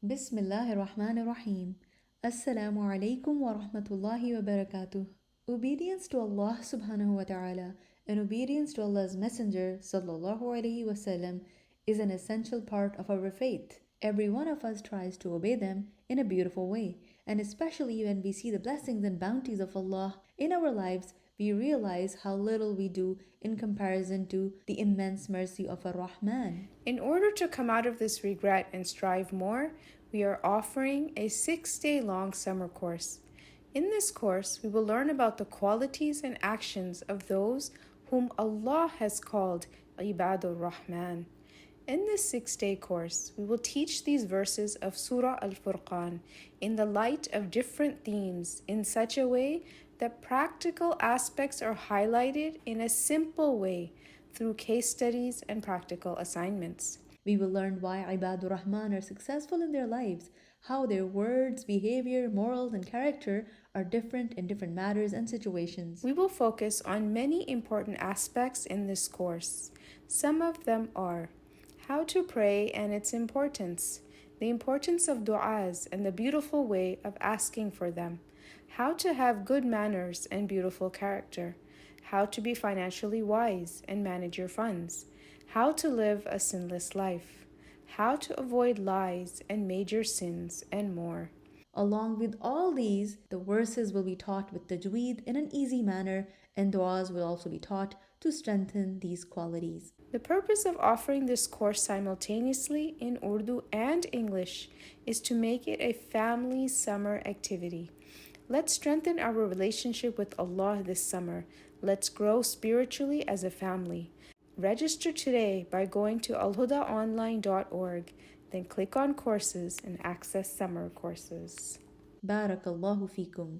Bismillah ar-Rahman ar-Rahim. Assalamu alaikum wa rahmatullahi wa barakatuh. Obedience to Allah subhanahu wa ta'ala and obedience to Allah's Messenger sallallahu alaihi wasallam is an essential part of our faith. Every one of us tries to obey them in a beautiful way, and especially when we see the blessings and bounties of Allah in our lives, we realize how little we do in comparison to the immense mercy of Ar-Rahman. In order to come out of this regret and strive more, we are offering a 6-day long summer course. In this course, we will learn about the qualities and actions of those whom Allah has called Ibaad al-Rahman. In this 6-day course, we will teach these verses of Surah Al-Furqan in the light of different themes in such a way that practical aspects are highlighted in a simple way through case studies and practical assignments. We will learn why Ibad al-Rahman are successful in their lives, how their words, behavior, morals, and character are different in different matters and situations. We will focus on many important aspects in this course. Some of them are how to pray and its importance, the importance of du'as and the beautiful way of asking for them, how to have good manners and beautiful character, how to be financially wise and manage your funds, how to live a sinless life, how to avoid lies and major sins, and more. Along with all these, the verses will be taught with Tajweed in an easy manner, and du'as will also be taught to strengthen these qualities. The purpose of offering this course simultaneously in Urdu and English is to make it a family summer activity. Let's strengthen our relationship with Allah this summer. Let's grow spiritually as a family. Register today by going to AlHudaonline.org, then click on courses and access summer courses. Barakallahu fikum.